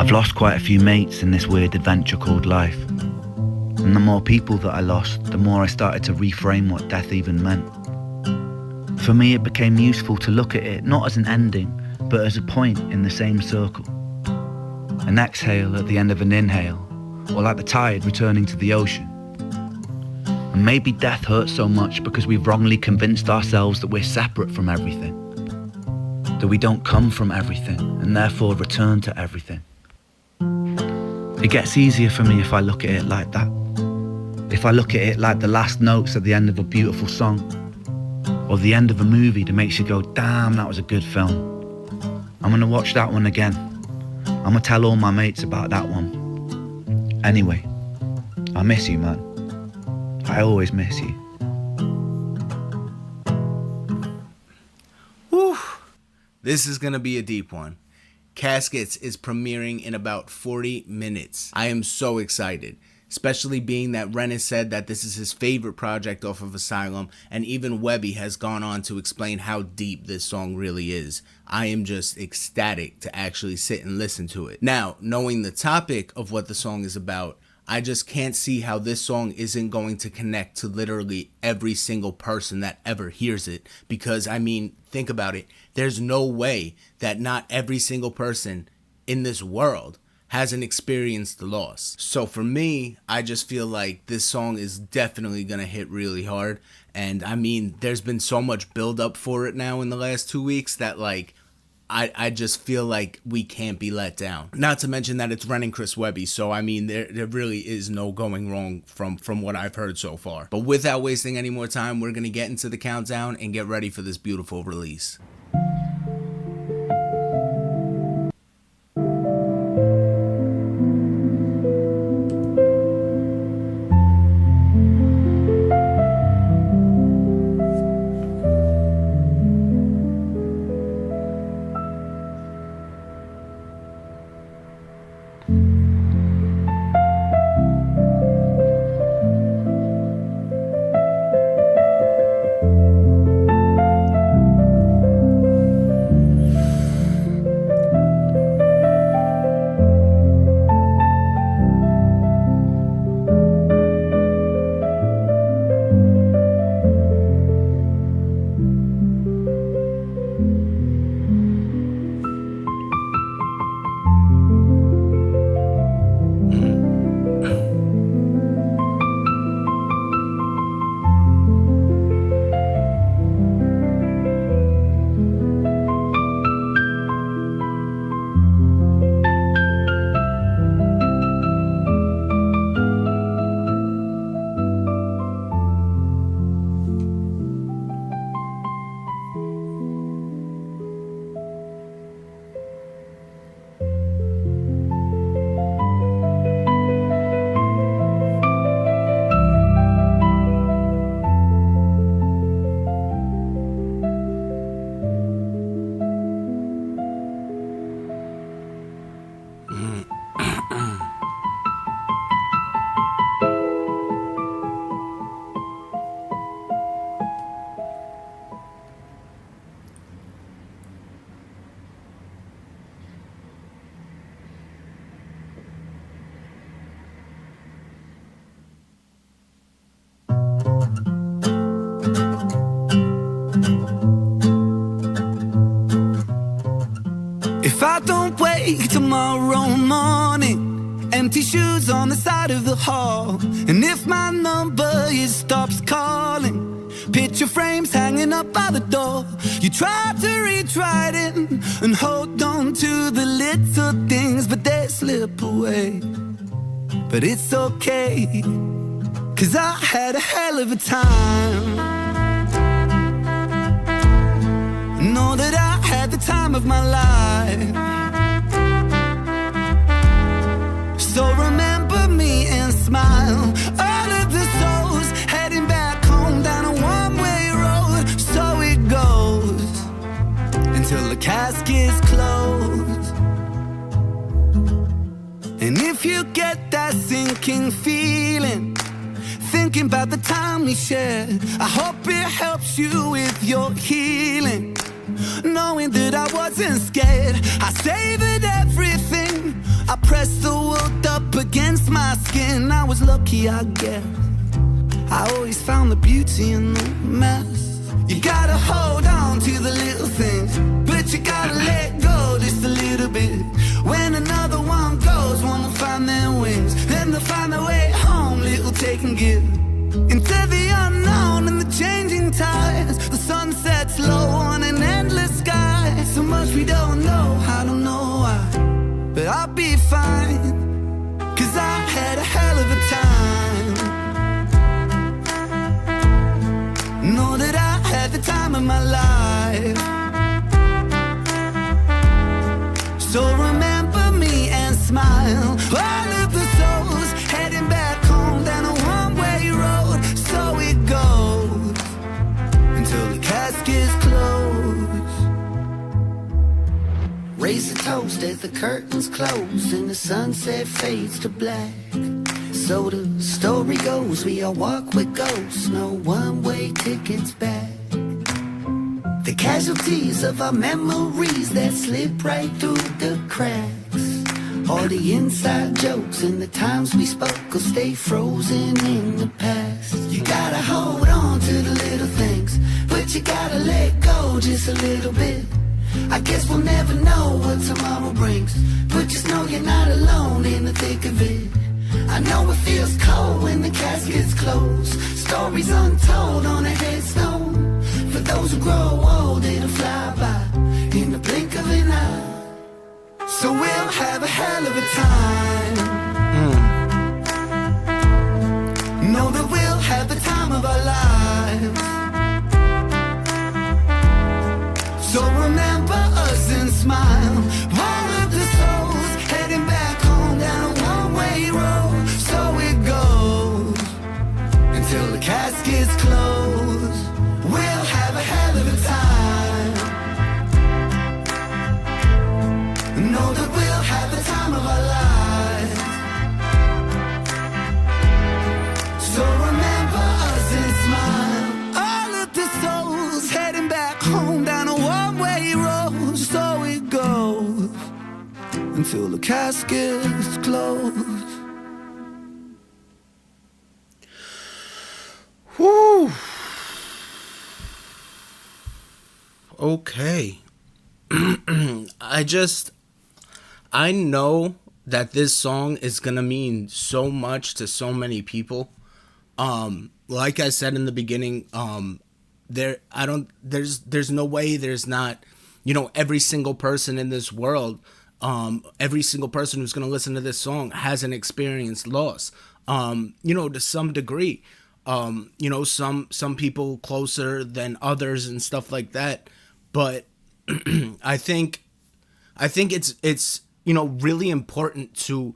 I've lost quite a few mates in this weird adventure called life. And the more people that I lost, the more I started to reframe what death even meant. For me, it became useful to look at it not as an ending, but as a point in the same circle. An exhale at the end of an inhale, or like the tide returning to the ocean. And maybe death hurts so much because we've wrongly convinced ourselves that we're separate from everything, that we don't come from everything and therefore return to everything. It gets easier for me if I look at it like that. If I look at it like the last notes at the end of a beautiful song, or the end of a movie that makes you go, damn, that was a good film. I'm gonna watch that one again. I'm gonna tell all my mates about that one. Anyway, I miss you, man. I always miss you. Whew. This is gonna be a deep one. Caskets is premiering in about 40 minutes. I am so excited, especially being that Ren has said that this is his favorite project off of Asylum, and even Webby has gone on to explain how deep this song really is. I am just ecstatic to actually sit and listen to it. Now, knowing the topic of what the song is about, I just can't see how this song isn't going to connect to literally every single person that ever hears it. Because, I mean, think about it. There's no way that not every single person in this world hasn't experienced the loss. So for me, I just feel like this song is definitely gonna hit really hard. And I mean, there's been so much build up for it now in the last 2 weeks that like, I just feel like we can't be let down. Not to mention that it's Ren and Chris Webby, so I mean, there really is no going wrong from what I've heard so far. But without wasting any more time, we're gonna get into the countdown and get ready for this beautiful release. If I don't wake tomorrow morning, empty shoes on the side of the hall, and if my number stops calling, picture frames hanging up by the door. You try to reach right in and hold on to the little things, but they slip away. But it's okay, 'cause I had a hell of a time. Know that I had the time of my life. So remember me and smile. All of the souls heading back home down a one-way road. So it goes until the caskets close. And if you get that sinking feeling, thinking about the time we shared, I hope it helps you with your healing. Knowing that I wasn't scared, I savored everything. I pressed the world up against my skin. I was lucky, I guess. I always found the beauty in the mess. You gotta hold on to the little things, but you gotta let go just a little bit. When another one goes, one will find their wings. Then they'll find their way home, little take and give. Into the unknown and the changing tides. The sun sets low on an endless sky. So much we don't know, I don't know why, but I'll be fine, 'cause I had a hell of a time. Know that I had the time of my life. So remember me and smile. All of the souls heading back home down a one-way road. So it goes until the caskets close. Raise a toast as the curtains close and the sunset fades to black. So the story goes, we all walk with ghosts, no one-way tickets back. The casualties of our memories that slip right through the cracks. All the inside jokes and the times we spoke will stay frozen in the past. You gotta hold on to the little things, but you gotta let go just a little bit. I guess we'll never know what tomorrow brings, but just know you're not alone in the thick of it. I know it feels cold when the caskets close. Stories untold on a headstone. For those who grow old, it'll fly by in the blink of an eye. So we'll have a hell of a time. Know that we'll have the time of our lives. So remember us and smile. All of the souls heading back home down a one-way road. So it goes until the caskets close. We'll have a hell of a time. Know that we'll have the time of our lives. So remember us and smile. All of the souls heading back home down a one-way road. So it goes until the caskets close. Whew. Okay. I know that this song is gonna mean so much to so many people. Like I said in the beginning, there's no way there's not, every single person in this world, every single person who's gonna listen to this song hasn't experienced loss, to some degree. Some people closer than others and stuff like that. But I think it's really important to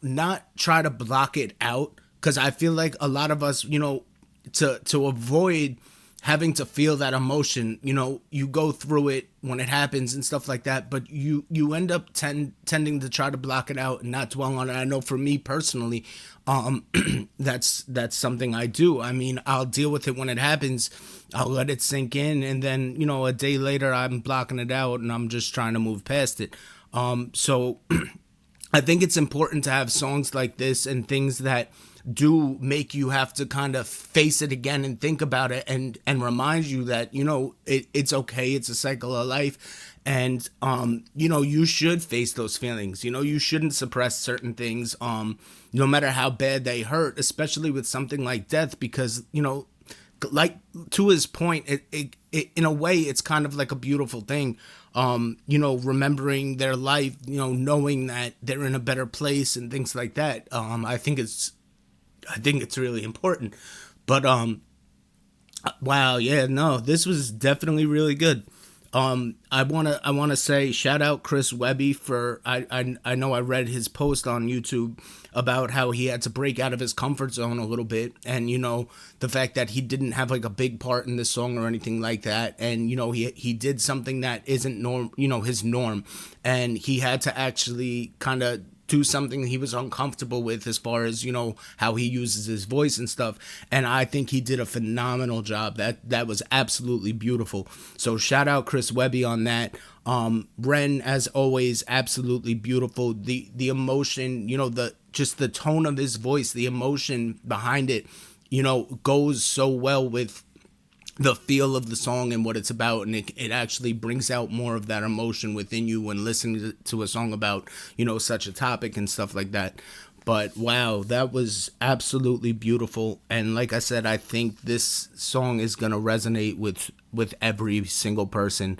not try to block it out, because I feel like a lot of us, to avoid having to feel that emotion, you go through it when it happens and stuff like that, but you end up tending to try to block it out and not dwell on it. I know for me personally, that's something I do. I mean, I'll deal with it when it happens. I'll let it sink in, and then, a day later I'm blocking it out and I'm just trying to move past it. So I think it's important to have songs like this and things that do make you have to kind of face it again and think about it and remind you that, it's okay. It's a cycle of life. And, you should face those feelings. You shouldn't suppress certain things, no matter how bad they hurt, especially with something like death, because, like to his point, it in a way, it's kind of like a beautiful thing. Remembering their life, knowing that they're in a better place and things like that. I think it's really important. But wow, yeah, no, this was definitely really good. I wanna say shout out Chris Webby for I know I read his post on YouTube about how he had to break out of his comfort zone a little bit, and the fact that he didn't have like a big part in this song or anything like that, and he did something that isn't his norm, and he had to actually kind of do something he was uncomfortable with as far as, you know, how he uses his voice and stuff. And I think he did a phenomenal job. That was absolutely beautiful. So shout out Chris Webby on that. Ren, as always, absolutely beautiful. The emotion, you know, just the tone of his voice, the emotion behind it, you know, goes so well with the feel of the song and what it's about, and it actually brings out more of that emotion within you when listening to a song about, you know, such a topic and stuff like that. But wow, that was absolutely beautiful. And like I said, I think this song is gonna resonate with every single person.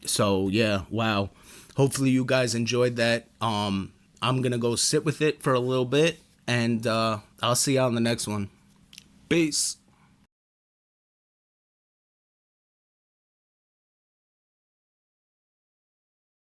So yeah, wow. Hopefully you guys enjoyed that. I'm gonna go sit with it for a little bit, and I'll see you on the next one. Peace.